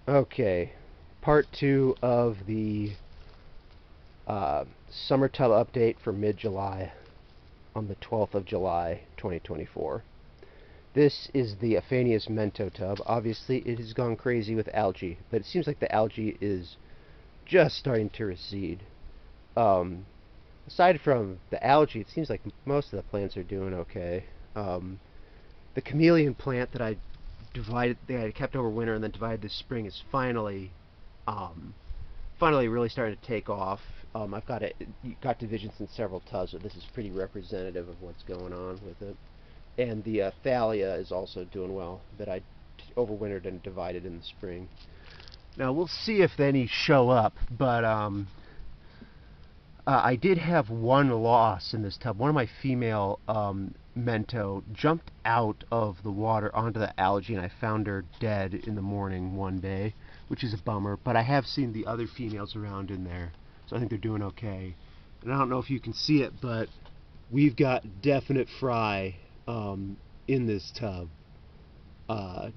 Okay, part 2 of the summer tub update for mid-July on the 12th of July 2024. This is the Aphanius Mento tub. Obviously it has gone crazy with algae, but it seems like the algae is just starting to recede. Aside from the algae, it seems like most of the plants are doing okay. The chameleon plant that I kept over winter and then divided this spring is finally really starting to take off. I've got divisions in several tubs, but this is pretty representative of what's going on with it. And the thalia is also doing well, that I overwintered and divided in the spring. Now we'll see if any show up, but I did have one loss in this tub. One of my female Mento jumped out of the water onto the algae, and I found her dead in the morning one day, which is a bummer. But I have seen the other females around in there, so I think they're doing okay. And I don't know if you can see it, but we've got definite fry in this tub.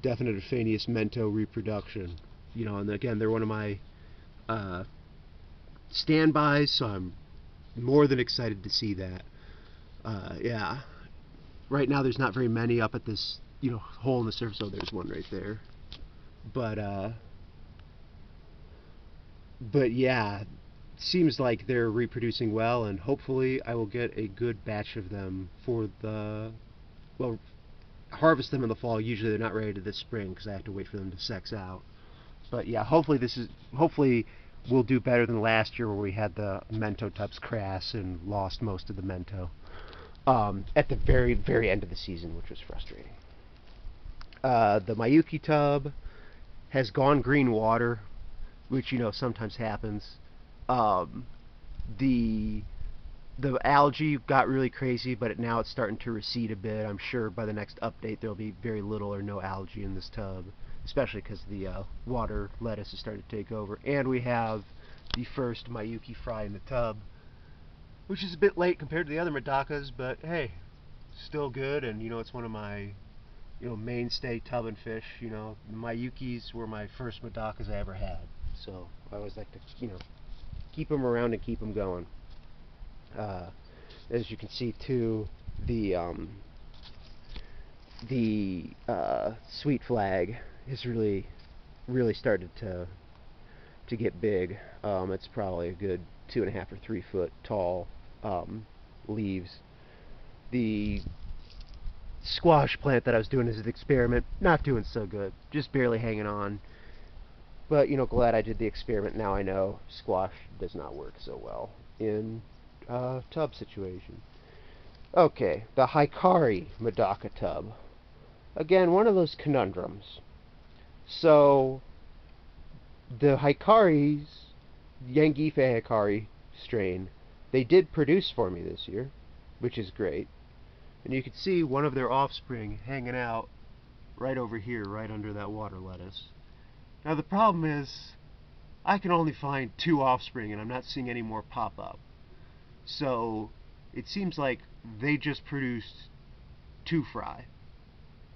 Definite Aphanius Mento reproduction. You know, and again, they're one of my standbys, so I'm more than excited to see that. Yeah. Right now there's not very many up at this, hole in the surface. Oh, there's one right there. But yeah, seems like they're reproducing well, and hopefully I will get a good batch of them for harvest them in the fall. Usually they're not ready to this spring because I have to wait for them to sex out. But yeah, hopefully we'll do better than last year where we had the Mento tubs crass and lost most of the Mento at the very, very end of the season, which was frustrating. The Miyuki tub has gone green water, which sometimes happens. The algae got really crazy, but now it's starting to recede a bit. I'm sure by the next update there'll be very little or no algae in this tub, especially because the water lettuce is starting to take over. And we have the first Miyuki fry in the tub, which is a bit late compared to the other medakas, but hey, still good. And it's one of my mainstay tub and fish. The Miyukis were my first medakas I ever had, so I always like to keep them around and keep them going. As you can see too, the sweet flag has really started to get big. It's probably a good 2.5 or 3 foot tall leaves. The squash plant that I was doing as an experiment, not doing so good, just barely hanging on. But glad I did the experiment. Now I know squash does not work so well in tub situation. Okay, the Hikari medaka tub. Again, one of those conundrums. So the Hikaris, Yangife Hikari strain, they did produce for me this year, which is great. And you can see one of their offspring hanging out right over here, right under that water lettuce. Now the problem is, I can only find 2 offspring, and I'm not seeing any more pop up. So it seems like they just produced 2 fry.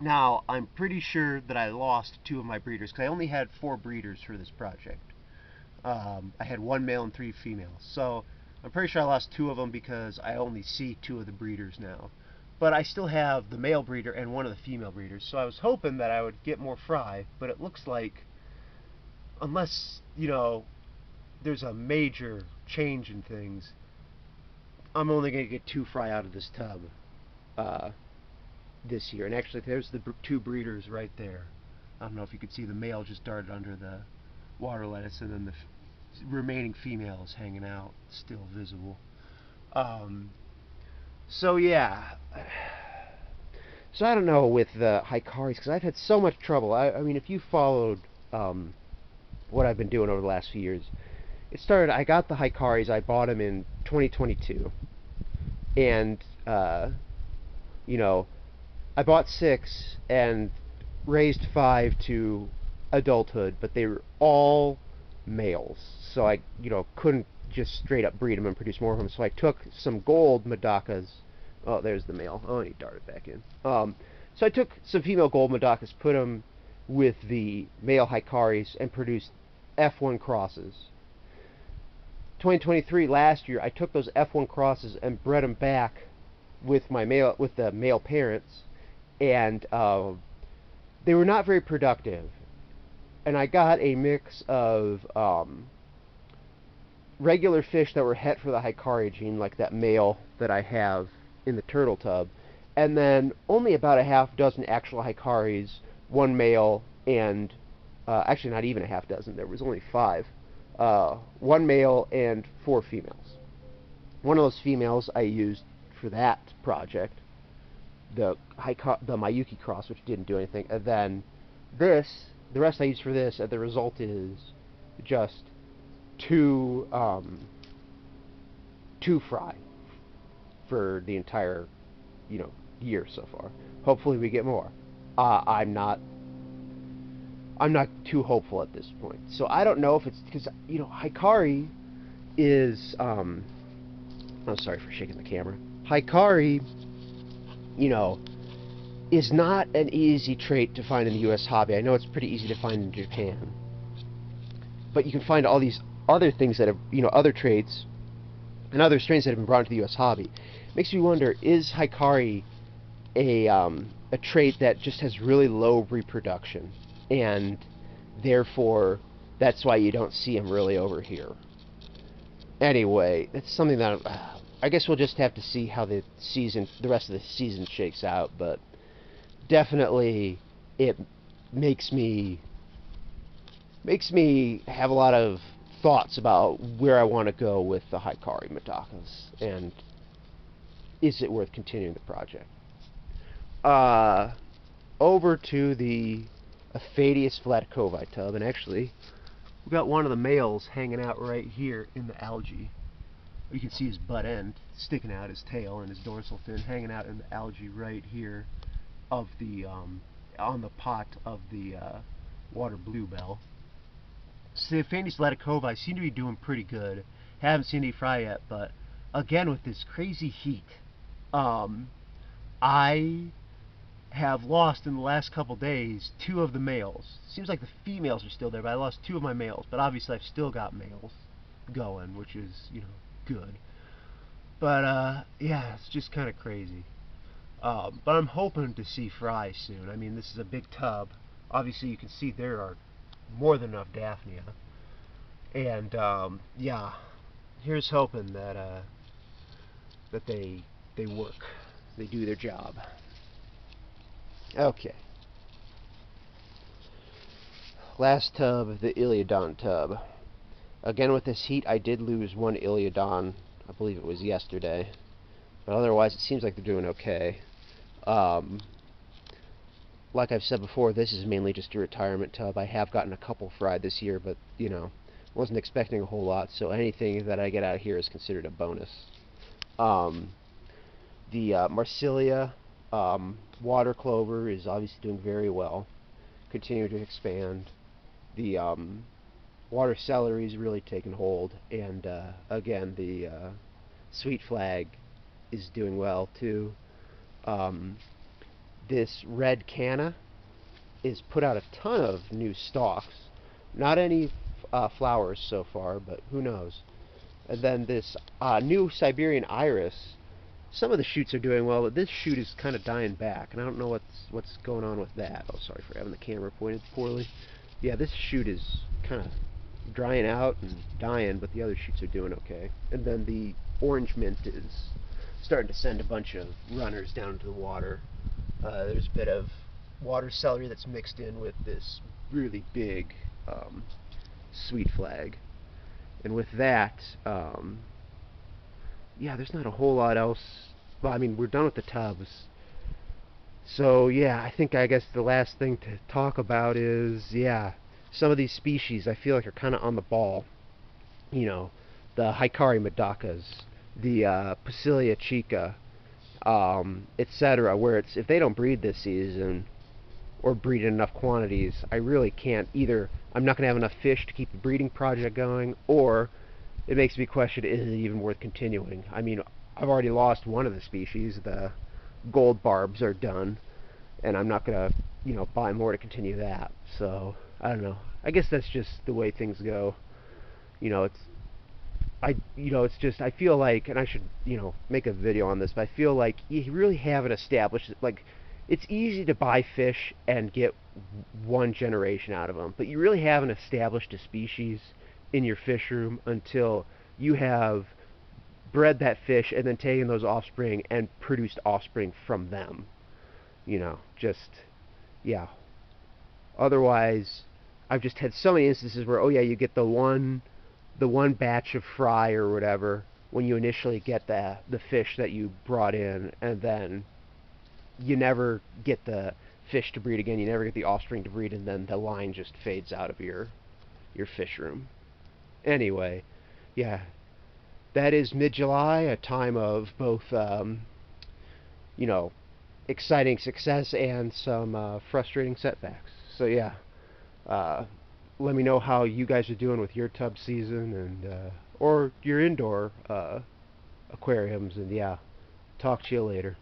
Now I'm pretty sure that I lost 2 of my breeders, because I only had 4 breeders for this project. I had 1 male and 3 females, so I'm pretty sure I lost 2 of them because I only see 2 of the breeders now. But I still have the male breeder and 1 of the female breeders, so I was hoping that I would get more fry, but it looks like, unless there's a major change in things, I'm only going to get 2 fry out of this tub this year. And actually, there's the 2 breeders right there. I don't know if you could see, the male just darted under the water lettuce, and then the remaining female is hanging out, still visible. So yeah. So I don't know with the Hikaris, because I've had so much trouble. I mean, if you followed what I've been doing over the last few years, it started, I got the Hikaris, I bought them in 2022, and I bought 6 and raised 5 to adulthood, but they were all males, so I couldn't just straight up breed them and produce more of them. So I took some gold medakas. Oh, there's the male. Oh, and he darted back in. So I took some female gold medakas, put them with the male Hikaris and produced F1 crosses. 2023, last year, I took those F1 crosses and bred them back with the male parents, and they were not very productive. And I got a mix of regular fish that were het for the Hikari gene, like that male that I have in the turtle tub, and then only about a half dozen actual Hikaris, one male, and actually not even a half dozen, there was only 5. One male and 4 females. One of those females I used for that project, the Mayuki cross, which didn't do anything, and then the rest I used for this, and the result is just 2 fry for the entire, year so far. Hopefully we get more. I'm not too hopeful at this point. So I don't know if it's because, Hikari is, I'm sorry for shaking the camera. Hikari, is not an easy trait to find in the U.S. hobby. I know it's pretty easy to find in Japan. But you can find all these other things that have, other traits and other strains that have been brought into the U.S. hobby. Makes me wonder, is Hikari a trait that just has really low reproduction, and therefore that's why you don't see them really over here? Anyway, it's something that I guess we'll just have to see how the rest of the season shakes out, but definitely it makes me have a lot of thoughts about where I want to go with the Hikari medakas, and is it worth continuing the project. Over to the Aphadius flaticovii tub, and actually we got one of the males hanging out right here in the algae. You can see his butt end sticking out, his tail and his dorsal fin hanging out in the algae right here of the on the pot of the water bluebell. So the Aphadius flaticovii seem to be doing pretty good. Haven't seen any fry yet, but again with this crazy heat, I have lost in the last couple days 2 of the males. Seems like the females are still there, but I lost 2 of my males. But obviously I've still got males going, which is, good. But yeah, it's just kind of crazy. But I'm hoping to see fry soon. I mean, this is a big tub. Obviously you can see there are more than enough Daphnia. And yeah, here's hoping that that they work. They do their job. Okay. Last tub, the Iliodon tub. Again with this heat, I did lose 1 Iliodon. I believe it was yesterday. But otherwise, it seems like they're doing okay. Like I've said before, this is mainly just a retirement tub. I have gotten a couple fried this year, but, wasn't expecting a whole lot, so anything that I get out here is considered a bonus. The Marsilia water clover is obviously doing very well, continuing to expand. The water celery is really taking hold, and again, the sweet flag is doing well too. This red canna is put out a ton of new stalks. Not any flowers so far, but who knows. And then this new Siberian iris, some of the shoots are doing well, but this shoot is kind of dying back, and I don't know what's going on with that. Oh, sorry for having the camera pointed poorly. Yeah, this shoot is kind of drying out and dying, but the other shoots are doing okay. And then the orange mint is starting to send a bunch of runners down into the water. There's a bit of water celery that's mixed in with this really big sweet flag. And with that, yeah, there's not a whole lot else. Well, I mean, we're done with the tubs. So, yeah, I guess the last thing to talk about is, yeah, some of these species I feel like are kind of on the ball. The Hikari medakas, the Pusillea chica, etc., where if they don't breed this season, or breed in enough quantities, I really can't either. I'm not going to have enough fish to keep the breeding project going, or it makes me question, is it even worth continuing? I mean, I've already lost one of the species. The gold barbs are done, and I'm not gonna, buy more to continue that. So I don't know. I guess that's just the way things go. It's it's just I feel like, and I should make a video on this, but I feel like you really haven't established like it's easy to buy fish and get one generation out of them, but you really haven't established a species in your fish room until you have bred that fish and then taken those offspring and produced offspring from them. Just yeah. Otherwise, I've just had so many instances where, oh yeah, you get the one batch of fry or whatever when you initially get the fish that you brought in, and then you never get the fish to breed again. You never get the offspring to breed, and then the line just fades out of your fish room. Anyway, yeah, that is mid-July, a time of both, you know, exciting success and some frustrating setbacks. So yeah, uh, let me know how you guys are doing with your tub season and or your indoor aquariums. And yeah, talk to you later.